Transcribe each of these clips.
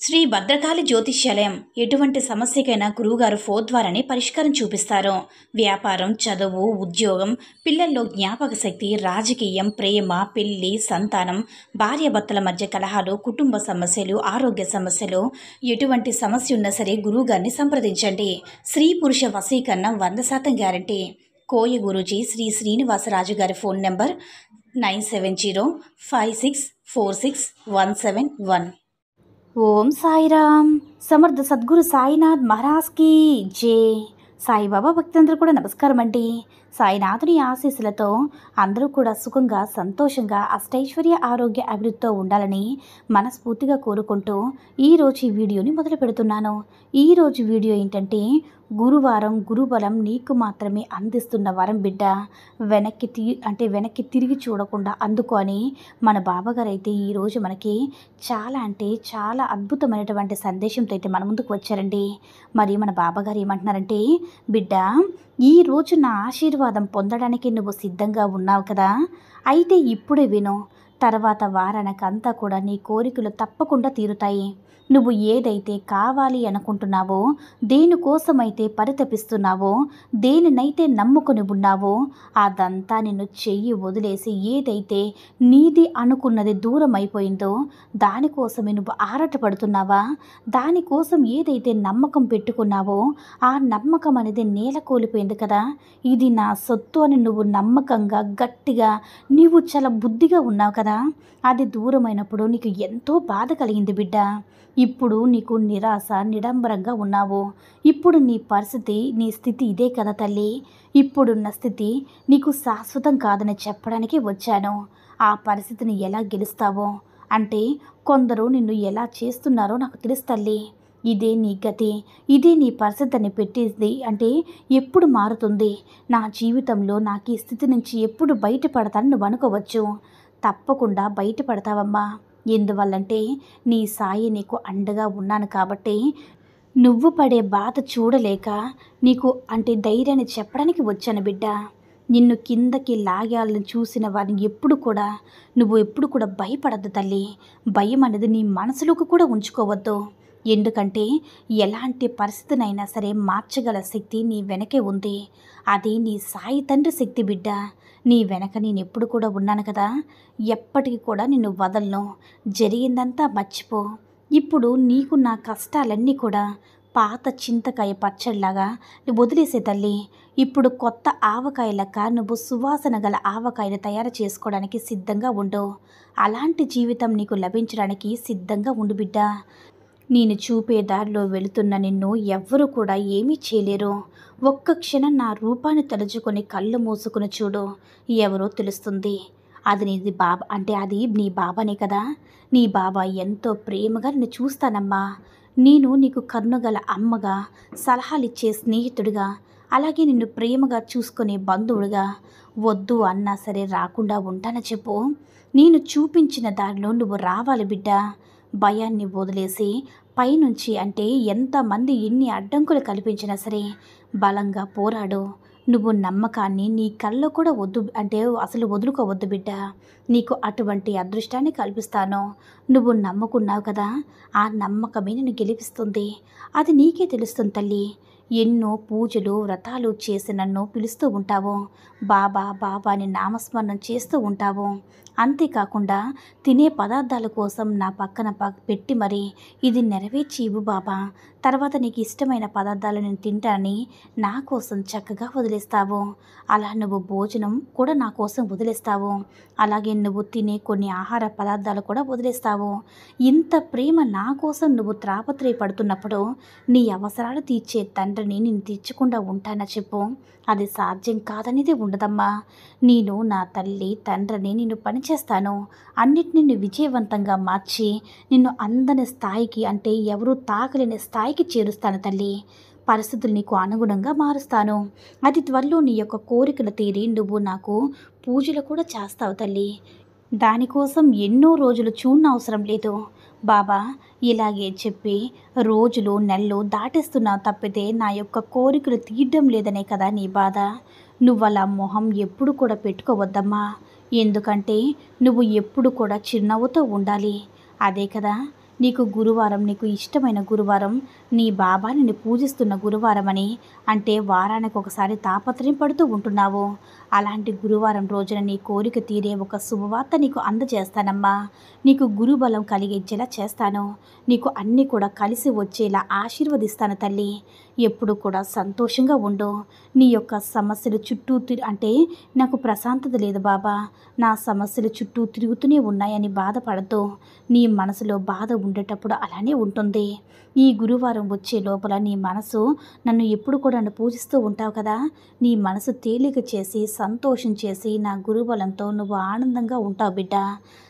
శ్రీ భద్రకాళి జ్యోతిష్యాలయం ఎటువంటి సమస్యకైనా గురువుగారు ఫోన్ ద్వారానే పరిష్కారం చూపిస్తారు. వ్యాపారం, చదువు, ఉద్యోగం, పిల్లల్లో జ్ఞాపక శక్తి, రాజకీయం, ప్రేమ, పెళ్లి, సంతానం, భార్యాభర్తల మధ్య కలహాలు, కుటుంబ సమస్యలు, ఆరోగ్య సమస్యలు, ఎటువంటి సమస్య ఉన్నా సరే గురువుగారిని సంప్రదించండి. స్త్రీ పురుష వశీకరణ 100% గ్యారంటీ. కోయ గురూజీ శ్రీ శ్రీనివాసరాజు గారి ఫోన్ నెంబర్ 9705646171. ఓం సాయిరామ్. సమర్థ సద్గురు సాయినాథ్ మహారాజ్కి జై. సాయిబాబా భక్తులందరూ కూడా నమస్కారం అండి. సాయినాథుని ఆశీస్సులతో అందరూ కూడా సుఖంగా, సంతోషంగా, అష్టైశ్వర్య, ఆరోగ్య, అభివృద్ధితో ఉండాలని మనస్ఫూర్తిగా కోరుకుంటూ ఈరోజు ఈ వీడియోని మొదలు పెడుతున్నాను. ఈరోజు వీడియో ఏంటంటే, గురువారం గురుబలం నీకు మాత్రమే అందిస్తున్న వరం బిడ్డ, వెనక్కి తిరిగి చూడకుండా అందుకొని మన బాబాగారు అయితే ఈరోజు మనకి చాలా అద్భుతమైనటువంటి సందేశంతో అయితే మన ముందుకు వచ్చారండి. మరి మన బాబాగారు ఏమంటున్నారంటే, బిడ్డ, ఈరోజు నా ఆశీర్వాదం పొందడానికి నువ్వు సిద్ధంగా ఉన్నావు కదా, అయితే ఇప్పుడే విను. తర్వాత వారానికంతా కూడా నీ కోరికలు తప్పకుండా తీరుతాయి. నువ్వు ఏదైతే కావాలి అనుకుంటున్నావో, దేనికోసమైతే పరితపిస్తున్నావో, దేనినైతే నమ్ముకొని ఉన్నావో, అదంతా నిన్ను చెయ్యి వదిలేసి ఏదైతే నీది అనుకున్నది దూరం అయిపోయిందో దానికోసమే నువ్వు ఆరాటపడుతున్నావా? దానికోసం ఏదైతే నమ్మకం పెట్టుకున్నావో ఆ నమ్మకం అనేది నేల కూలిపోయింది కదా. ఇది నా సొత్తు అని నువ్వు నమ్మకంగా, గట్టిగా, నీవు చాలా బుద్ధిగా ఉన్నావు కదా. అది దూరమైనప్పుడు నీకు ఎంతో బాధ కలిగింది బిడ్డ. ఇప్పుడు నీకు నిరాశ, నిడంబరంగా ఉన్నావు. ఇప్పుడు నీ పరిస్థితి, నీ స్థితి ఇదే కదా తల్లి. ఇప్పుడున్న స్థితి నీకు శాశ్వతం కాదని చెప్పడానికి వచ్చాను. ఆ పరిస్థితిని ఎలా గెలుస్తావో అంటే, కొందరు నిన్ను ఎలా చేస్తున్నారో నాకు తెలుసు తల్లి. ఇదే నీ గతి, ఇదే నీ పరిస్థితిని పెట్టేది అంటే ఎప్పుడు మారుతుంది, నా జీవితంలో నాకు ఈ స్థితి నుంచి ఎప్పుడు బయటపడతానని నువ్వు అనుకోవచ్చు. తప్పకుండా బయటపడతావమ్మా. ఎందువల్లంటే నీ సాయి నీకు అండగా ఉన్నాను కాబట్టి. నువ్వు పడే బాధ చూడలేక నీకు ధైర్యాన్ని చెప్పడానికి వచ్చాను బిడ్డ. నిన్ను కిందకి లాగాలని చూసిన వారిని నువ్వు ఎప్పుడు కూడా భయపడద్దు తల్లి. భయం అనేది నీ మనసులోకి కూడా ఉంచుకోవద్దు. ఎందుకంటే ఎలాంటి పరిస్థితినైనా సరే మార్చగల శక్తి నీ వెనకే ఉంది. అది నీ సాయి తండ్రి శక్తి బిడ్డ. నీ వెనక నేను ఎప్పుడు కూడా ఉన్నాను కదా. ఎప్పటికీ కూడా నిన్ను వదలను. జరిగిందంతా మర్చిపో. ఇప్పుడు నీకు నా కష్టాలన్నీ కూడా పాత చింతకాయ పచ్చడిలాగా వదిలేసే తల్లి. ఇప్పుడు కొత్త ఆవకాయ లెక్క నువ్వు సువాసన గల ఆవకాయను తయారు చేసుకోవడానికి సిద్ధంగా ఉండు. అలాంటి జీవితం నీకు లభించడానికి సిద్ధంగా ఉండు బిడ్డ. నేను చూపే దారిలో వెళుతున్న నిన్ను ఎవ్వరూ కూడా ఏమీ చేయలేరు. ఒక్క క్షణం నా రూపాన్ని తలుచుకొని కళ్ళు మూసుకుని చూడు, ఎవరో తెలుస్తుంది. అది నీది బాబా అది నీ బాబానే కదా. నీ బాబా ఎంతో ప్రేమగా నిన్ను చూస్తానమ్మా. నేను నీకు కరుణగల అమ్మగా, సలహాలిచ్చే స్నేహితుడిగా, అలాగే నిన్ను ప్రేమగా చూసుకునే బంధువుడిగా, వద్దు అన్నా సరే రాకుండా ఉంటానని చెప్పు. నేను చూపించిన దారిలో నువ్వు రావాలి బిడ్డ. భయాన్ని వదిలేసి పైనుంచి ఎంతమంది ఎన్ని అడ్డంకులు కల్పించినా సరే బలంగా పోరాడు. నువ్వు నమ్మకాన్ని నీ కళ్ళలో కూడా అసలు వదులుకోవద్దు బిడ్డ. నీకు అటువంటి అదృష్టాన్ని కల్పిస్తాను. నువ్వు నమ్ముకున్నావు కదా, ఆ నమ్మకమే నిన్ను గెలిపిస్తుంది. అది నీకే తెలుస్తుంది తల్లి. ఎన్నో పూజలు, వ్రతాలు చేసి నన్ను పిలుస్తూ ఉంటావు. బాబా బాబా అని నామస్మరణం చేస్తూ ఉంటావు. అంతేకాకుండా తినే పదార్థాల కోసం నా పక్కన పెట్టి మరి ఇది నెరవేర్చి ఇవ్వు బాబా, తర్వాత నీకు ఇష్టమైన పదార్థాలు నేను తింటానని నా కోసం చక్కగా వదిలేస్తావు. అలా నువ్వు భోజనం కూడా నా కోసం వదిలేస్తావు. అలాగే నువ్వు తినే కొన్ని ఆహార పదార్థాలు కూడా వదిలేస్తావు. ఇంత ప్రేమ నా కోసం నువ్వు త్రాపత్రయపడుతున్నప్పుడు నీ అవసరాలు తీర్చే తండ్రిని నేను తీర్చకుండా ఉంటానా చెప్పు. అది సాధ్యం కాదనేది ఉండదమ్మా. నేను నా తల్లి తండ్రిని నిన్ను పనిచేస్తాను. అన్నిటిని విజయవంతంగా మార్చి నిన్ను అందని స్థాయికి ఎవరూ తాకలేని స్థాయికి చేరుస్తాను తల్లి. పరిస్థితులు నీకు అనుగుణంగా మారుస్తాను. అది త్వరలో నీ యొక్క కోరికలు తీరి నువ్వు నాకు పూజలు కూడా చేస్తావు తల్లి. దానికోసం ఎన్నో రోజులు చూడనవసరం లేదు. బాబా ఇలాగే చెప్పి రోజులు, నెలలు దాటేస్తున్నావు తప్పితే నా యొక్క కోరికలు తీయడం లేదనే కదా నీ బాధ. నువ్వలా మొహం ఎప్పుడు కూడా పెట్టుకోవద్దమ్మా. ఎందుకంటే నువ్వు ఎప్పుడు కూడా చిరునవ్వుతో ఉండాలి. అదే కదా నీకు గురువారం నీకు ఇష్టమైన గురువారం, నీ బాబా నిన్ను పూజిస్తున్న గురువారం అని, అంటే వారానికి ఒకసారి తాపత్రయం పడుతూ ఉంటున్నావు. అలాంటి గురువారం రోజున నీ కోరిక తీరే ఒక శుభవార్త నీకు అందజేస్తానమ్మా. నీకు గురుబలం కలిగించేలా చేస్తాను. నీకు అన్నీ కూడా కలిసి వచ్చేలా ఆశీర్వదిస్తాను తల్లి. ఎప్పుడు కూడా సంతోషంగా ఉండు. నీ యొక్క సమస్యలు చుట్టూ అంటే నాకు ప్రశాంతత లేదు బాబా, నా సమస్యలు చుట్టూ తిరుగుతూనే ఉన్నాయని బాధపడుతూ నీ మనసులో బాధ ఉండేటప్పుడు అలానే ఉంటుంది. ఈ గురువారం వచ్చే లోపల నీ మనసు నన్ను ఎప్పుడు కూడా నన్ను పూజిస్తూ ఉంటావు కదా, నీ మనసు తేలిక చేసి సంతోషం చేసి నా గురుబలంతో నువ్వు ఆనందంగా ఉంటావు బిడ్డ,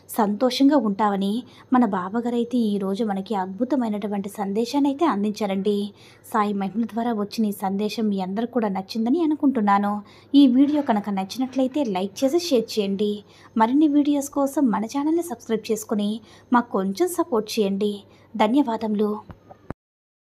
సంతోషంగా ఉంటావని మన బాబాగారు అయితే ఈరోజు మనకి అద్భుతమైనటువంటి సందేశాన్ని అయితే అందించారండి. సాయి మహిమల ద్వారా వచ్చిన ఈ సందేశం మీ అందరూ కూడా నచ్చిందని అనుకుంటున్నాను. ఈ వీడియో కనుక నచ్చినట్లయితే లైక్ చేసి షేర్ చేయండి. మరిన్ని వీడియోస్ కోసం మన ఛానల్ని సబ్స్క్రైబ్ చేసుకుని మాకు కొంచెం సపోర్ట్ చేయండి. ధన్యవాదములు.